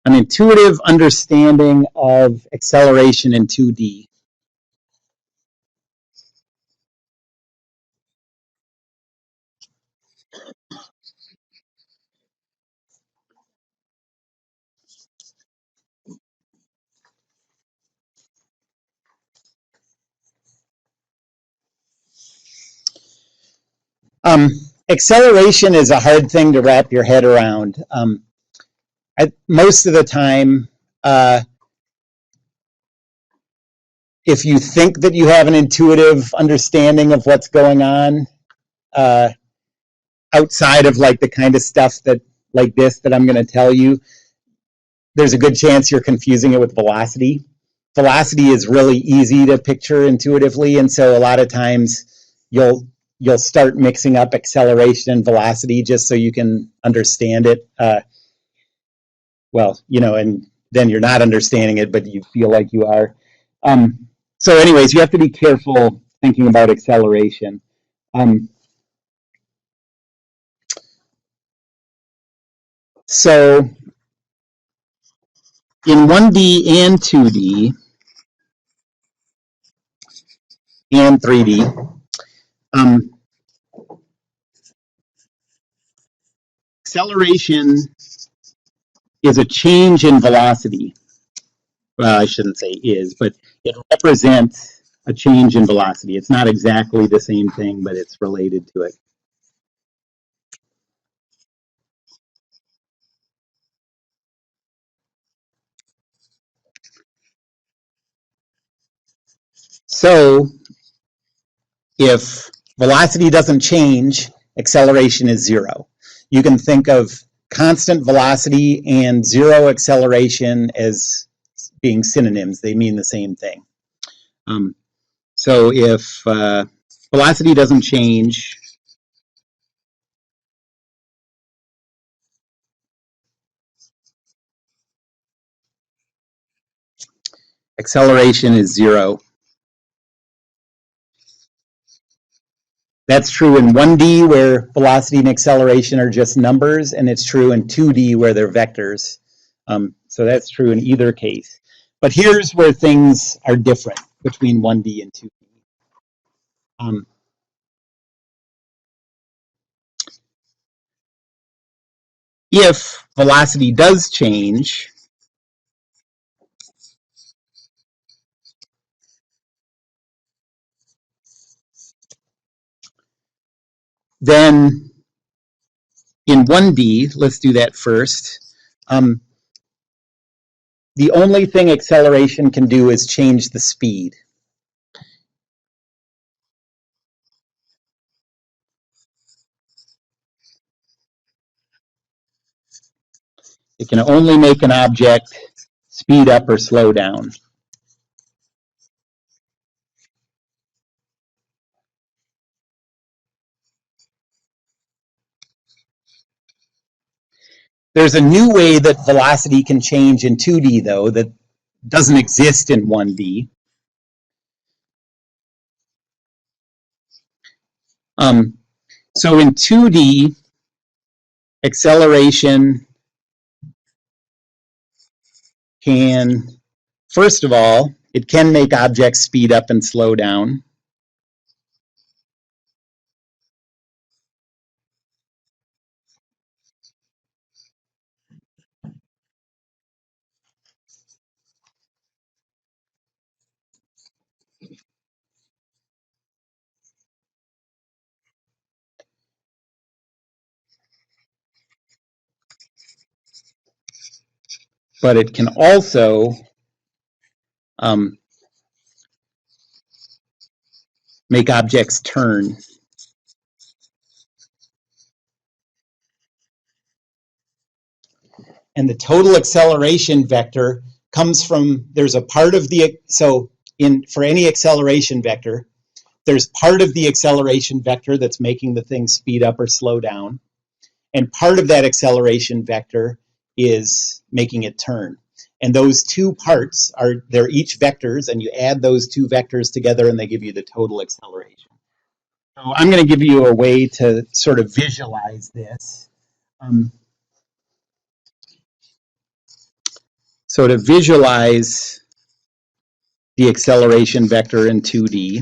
An intuitive understanding of acceleration in 2D. Acceleration is a hard thing to wrap your head around. Most of the time, if you think that you have an intuitive understanding of what's going on, outside of like the kind of stuff that like this that I'm going to tell you, there's a good chance you're confusing it with velocity. Velocity is really easy to picture intuitively, and so a lot of times you'll start mixing up acceleration and velocity just so you can understand it. Well, you know, and then you're not understanding it, but you feel like you are. So anyways, you have to be careful thinking about acceleration. So in 1D and 2D and 3D, acceleration is a change in velocity. Well, I shouldn't say is, but it represents a change in velocity. It's not exactly the same thing, but it's related to it. So if velocity doesn't change, acceleration is zero. You can think of constant velocity and zero acceleration as being synonyms. They mean the same thing. So if velocity doesn't change, acceleration is zero. That's true in 1D where velocity and acceleration are just numbers, and it's true in 2D where they're vectors. So that's true in either case. But here's where things are different between 1D and 2D. If velocity does change, then in 1D, let's do that first. The only thing acceleration can do is change the speed. It can only make an object speed up or slow down. There's a new way that velocity can change in 2D, though, that doesn't exist in 1D. So in 2D, acceleration can, first of all, it can make objects speed up and slow down. But it can also make objects turn. And the total acceleration vector comes from, there's a part of the, so for any acceleration vector, there's part of the acceleration vector that's making the thing speed up or slow down. And part of that acceleration vector is making it turn. And those two parts they're each vectors, and you add those two vectors together and they give you the total acceleration. So I'm going to give you a way to sort of visualize this. So to visualize the acceleration vector in 2D,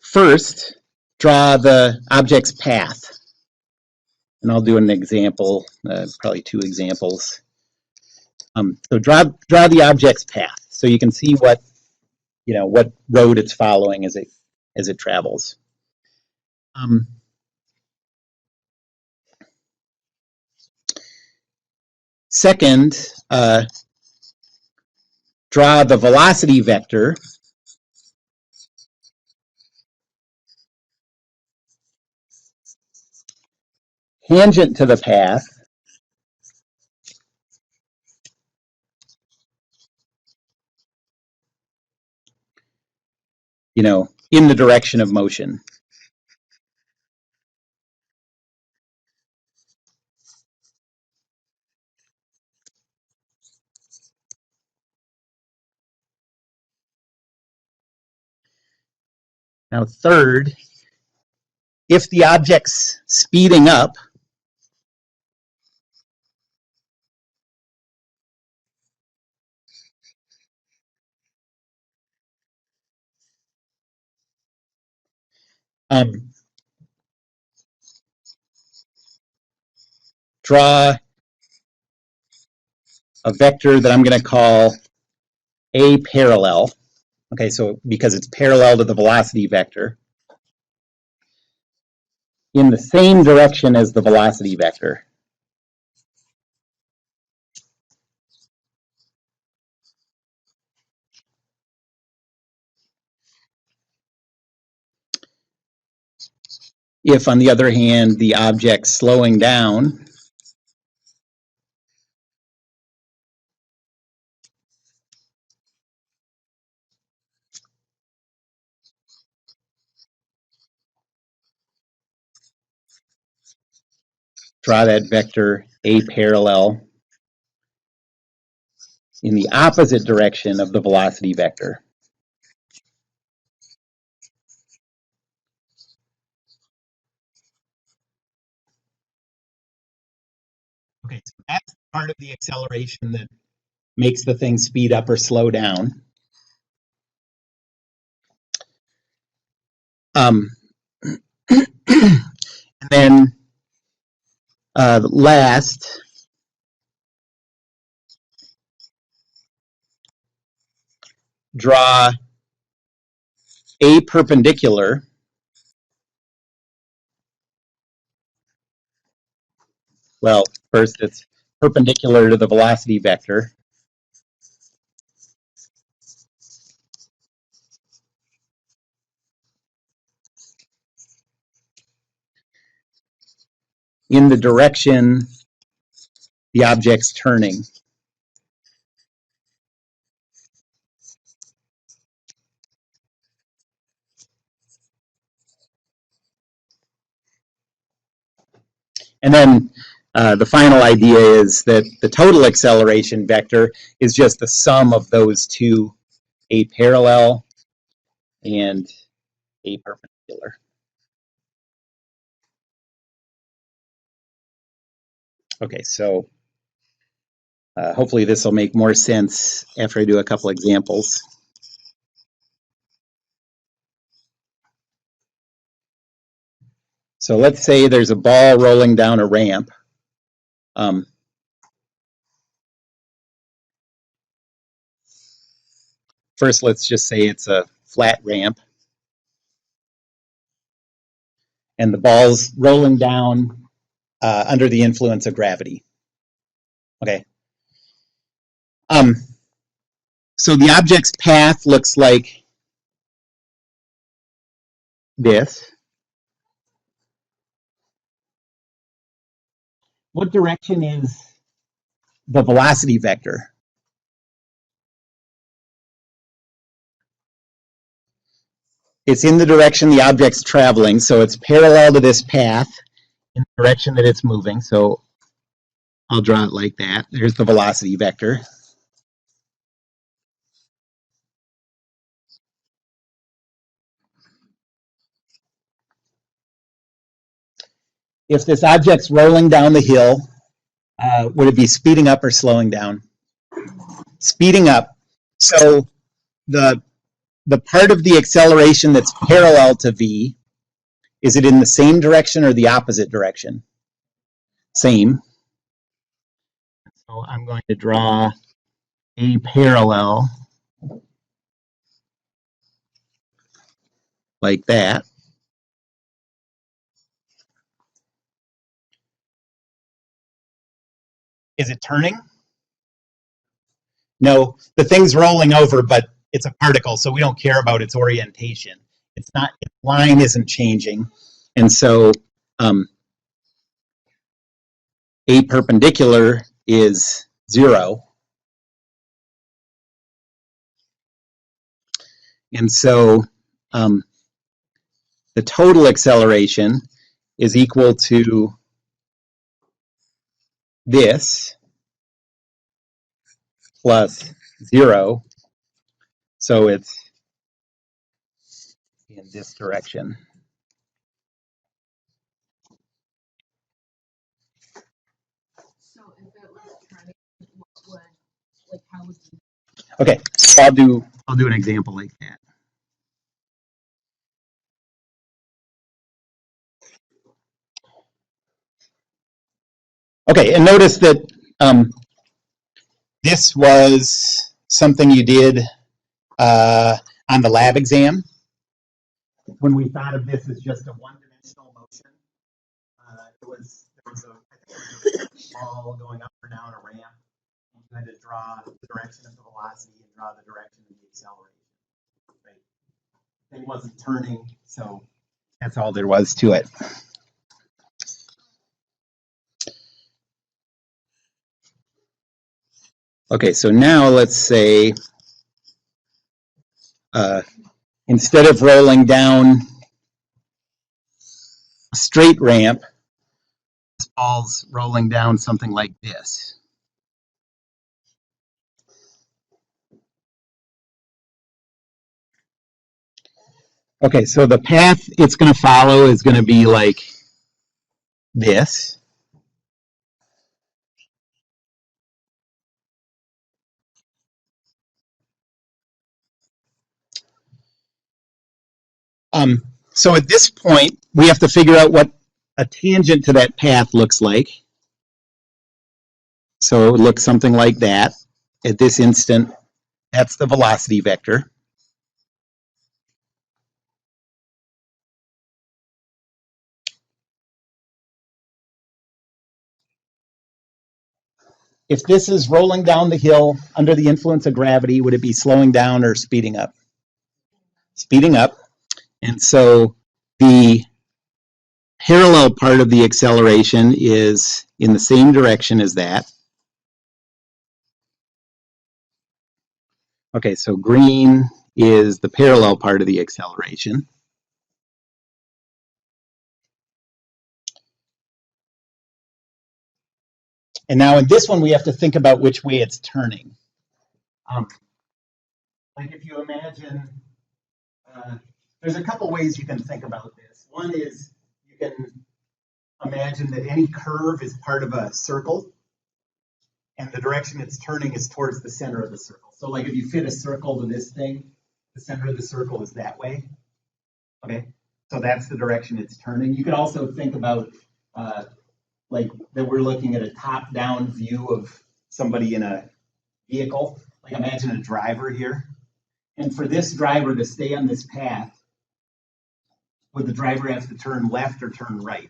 first, draw the object's path. And I'll do an example, probably two examples. So draw the object's path so you can see what road it's following as it travels. Second, draw the velocity vector tangent to the path in the direction of motion. Now third, if the object's speeding up, draw a vector that I'm going to call A parallel. Okay, so because it's parallel to the velocity vector, in the same direction as the velocity vector. If, on the other hand, the object's slowing down, draw that vector A parallel in the opposite direction of the velocity vector. Okay, so that's part of the acceleration that makes the thing speed up or slow down. And then last, draw A perpendicular well, first it's perpendicular to the velocity vector. In the direction the object's turning. And then the final idea is that the total acceleration vector is just the sum of those two, A parallel and A perpendicular. Okay, so hopefully this will make more sense after I do a couple examples. So let's say there's a ball rolling down a ramp. First, let's just say it's a flat ramp. And the ball's rolling down under the influence of gravity. Okay. So the object's path looks like this. What direction is the velocity vector? It's in the direction the object's traveling, so it's parallel to this path in the direction that it's moving. So I'll draw it like that. There's the velocity vector. if this object's rolling down the hill, would it be speeding up or slowing down? Speeding up. So the part of the acceleration that's parallel to v, is it in the same direction or the opposite direction? Same. So I'm going to draw a parallel like that. Is it turning? No, the thing's rolling over, but it's a particle, so we don't care about its orientation. It's not, its line isn't changing. And so a perpendicular is 0. And so the total acceleration is equal to this plus 0. So it's in this direction. So if it was turning, what would, like, how would you? Okay, so I'll do an example like that. Okay, and notice that this was something you did on the lab exam. When we thought of this as just a one-dimensional motion, there was a ball going up or down a ramp, and you had to draw the direction of the velocity and draw the direction of the acceleration. Right? It wasn't turning, so that's all there was to it. Okay, so now let's say instead of rolling down a straight ramp, this ball's rolling down something like this. Okay, so the path it's going to follow is going to be like this. So at this point, we have to figure out what a tangent to that path looks like. So it would look something like that. At this instant, that's the velocity vector. If this is rolling down the hill under the influence of gravity, would it be slowing down or speeding up? Speeding up. And so the parallel part of the acceleration is in the same direction as that. Okay, so green is the parallel part of the acceleration. And now in this one, we have to think about which way it's turning. Like if you imagine, there's a couple ways you can think about this. One is you can imagine that any curve is part of a circle, and the direction it's turning is towards the center of the circle. So like if you fit a circle to this thing, the center of the circle is that way. Okay, so that's the direction it's turning. You could also think about like that we're looking at a top-down view of somebody in a vehicle. Like imagine a driver here. And for this driver to stay on this path, would the driver have to turn left or turn right?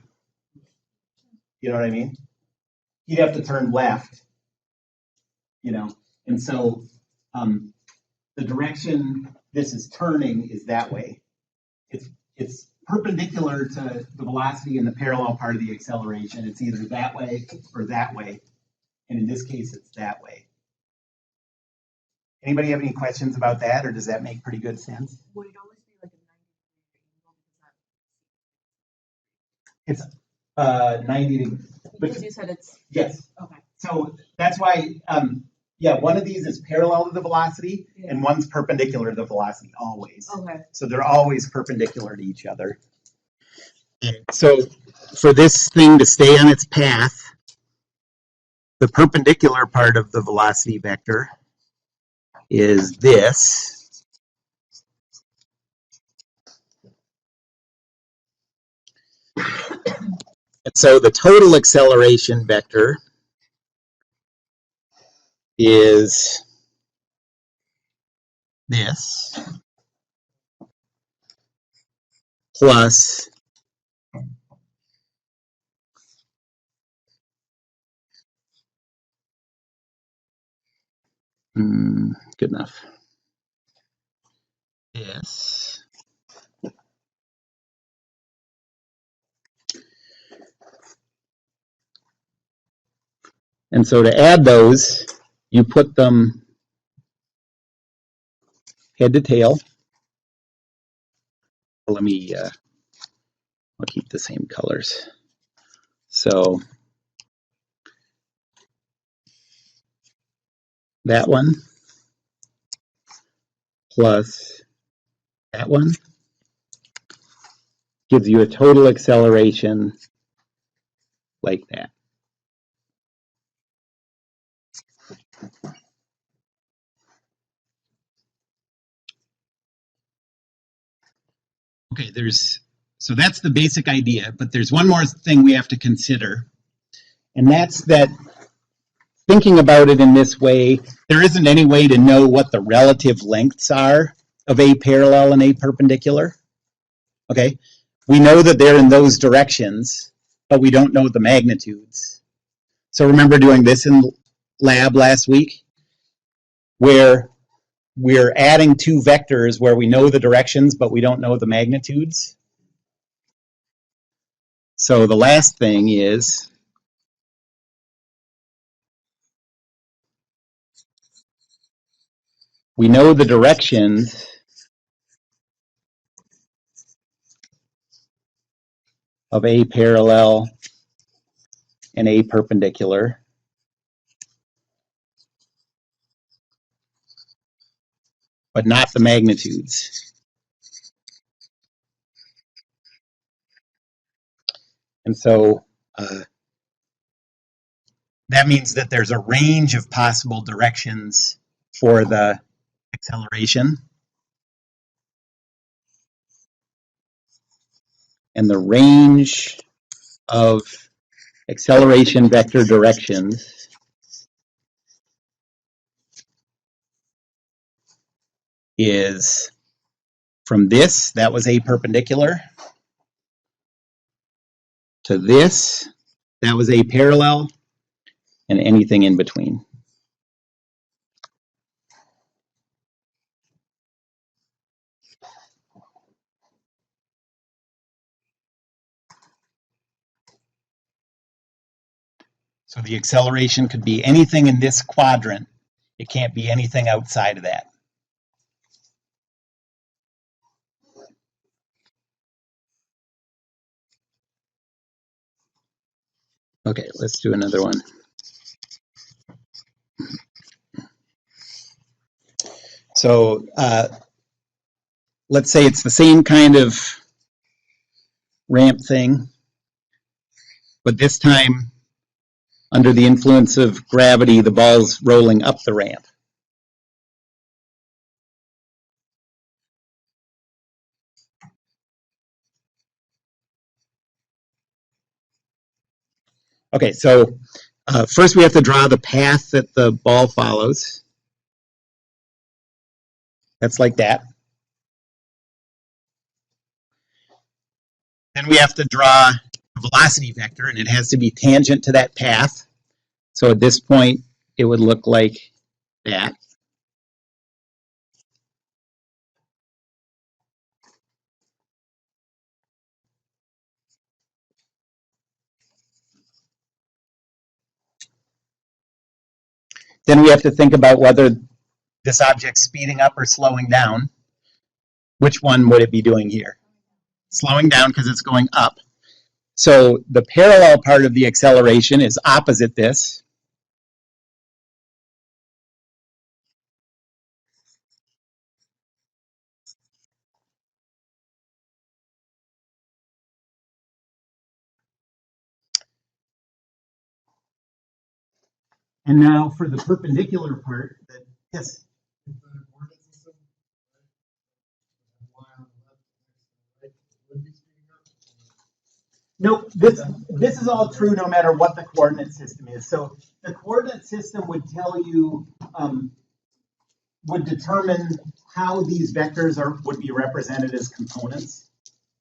You know what I mean? He'd have to turn left, you know. And so the direction this is turning is that way. It's perpendicular to the velocity in the parallel part of the acceleration. It's either that way or that way. And in this case, it's that way. Anybody have any questions about that, or does that make pretty good sense? Would it always be like It's a 90 degree angle? 90 degrees. Because you said it's... Yes. Okay. So that's why, yeah, one of these is parallel to the velocity, yeah, and one's perpendicular to the velocity, always. Okay. So they're always perpendicular to each other. So for this thing to stay on its path, the perpendicular part of the velocity vector is this. And so the total acceleration vector is this plus good enough. This. And so to add those, you put them head to tail. Let me, I'll keep the same colors. So that one plus that one gives you a total acceleration like that. Okay, so that's the basic idea, but there's one more thing we have to consider, and that's that thinking about it in this way, there isn't any way to know what the relative lengths are of A parallel and A perpendicular. Okay, we know that they're in those directions, but we don't know the magnitudes. So remember doing this in lab last week, where we're adding two vectors where we know the directions, but we don't know the magnitudes. So the last thing is we know the directions of A parallel and A perpendicular, but not the magnitudes. And so that means that there's a range of possible directions for the acceleration. And the range of acceleration vector directions is from this, that was A perpendicular, to this, that was A parallel, and anything in between. So the acceleration could be anything in this quadrant. It can't be anything outside of that. Okay, let's do another one. So let's say it's the same kind of ramp thing, but this time under the influence of gravity, the ball's rolling up the ramp. Okay, so first we have to draw the path that the ball follows. That's like that. Then we have to draw a velocity vector, and it has to be tangent to that path. So at this point, it would look like that. Then we have to think about whether this object's speeding up or slowing down. Which one would it be doing here? Slowing down because it's going up. So the parallel part of the acceleration is opposite this. And now for the perpendicular part, that, yes? If the coordinate system, right, y on the left, right, would be speeding up. Nope, this is all true no matter what the coordinate system is. So the coordinate system would tell you, would determine how these vectors would be represented as components,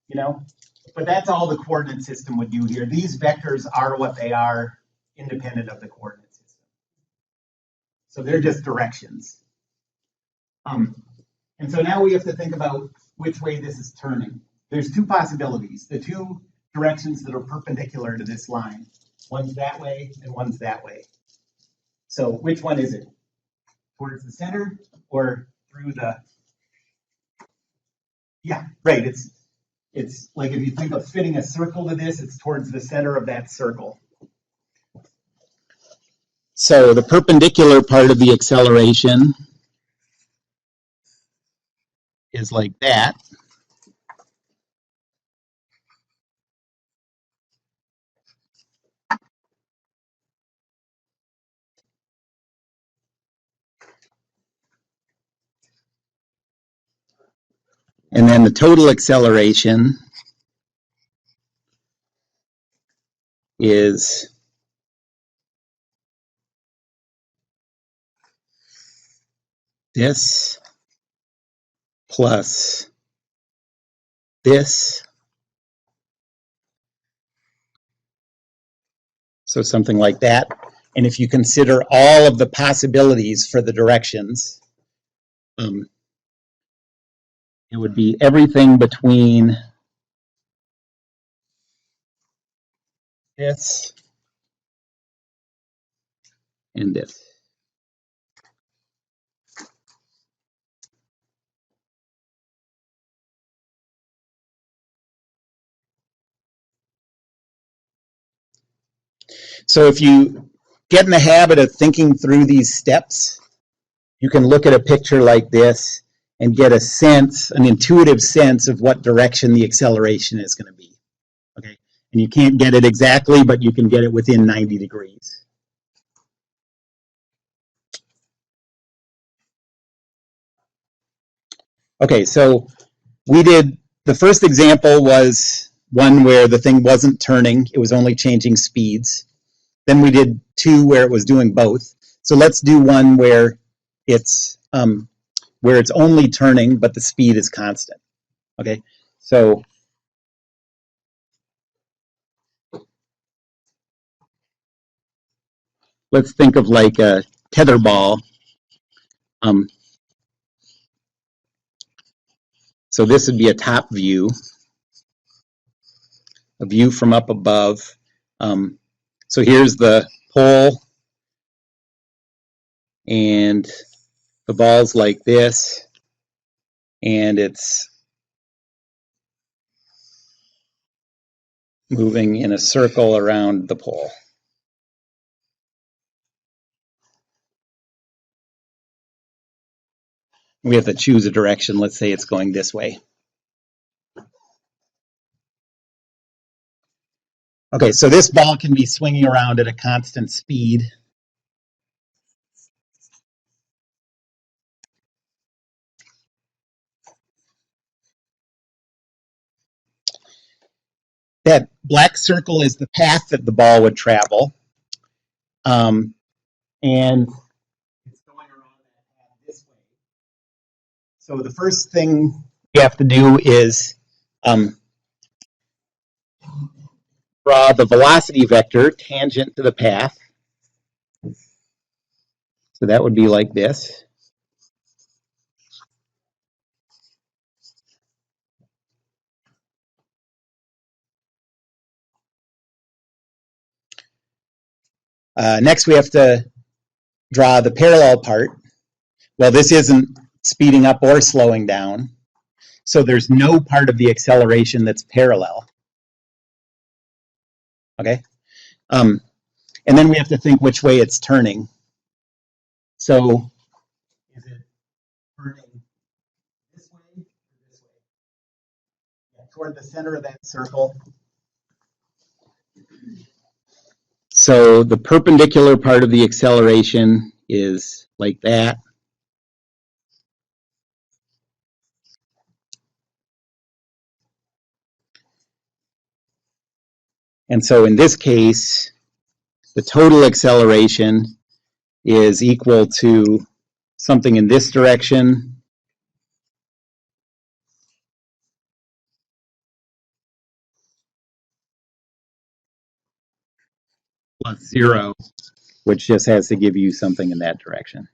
you know? But that's all the coordinate system would do here. These vectors are what they are, independent of the coordinate system. So they're just directions. And so now we have to think about which way this is turning. There's two possibilities. The two directions that are perpendicular to this line. One's that way and one's that way. So which one is it? Towards the center or through the, yeah, right. It's like if you think of fitting a circle to this, it's towards the center of that circle. So the perpendicular part of the acceleration is like that. And then the total acceleration is this plus this. So something like that. And if you consider all of the possibilities for the directions, it would be everything between this and this. So if you get in the habit of thinking through these steps, you can look at a picture like this and get a sense, an intuitive sense of what direction the acceleration is going to be. Okay, and you can't get it exactly, but you can get it within 90 degrees. Okay, so we did, the first example was one where the thing wasn't turning, it was only changing speeds. Then we did two where it was doing both. So let's do one where it's only turning, but the speed is constant. Okay, so let's think of like a tetherball. So this would be a top view, a view from up above. So here's the pole, and the ball's like this, and it's moving in a circle around the pole. We have to choose a direction. Let's say it's going this way. Okay, so this ball can be swinging around at a constant speed. That black circle is the path that the ball would travel. And it's going around that path this way. So the first thing we have to do is draw the velocity vector tangent to the path. So that would be like this. Next, we have to draw the parallel part. Well, this isn't speeding up or slowing down, so there's no part of the acceleration that's parallel. Okay, and then we have to think which way it's turning. So, is it turning this way or this way? Yeah, toward the center of that circle. So the perpendicular part of the acceleration is like that. And so in this case, the total acceleration is equal to something in this direction plus 0, which just has to give you something in that direction.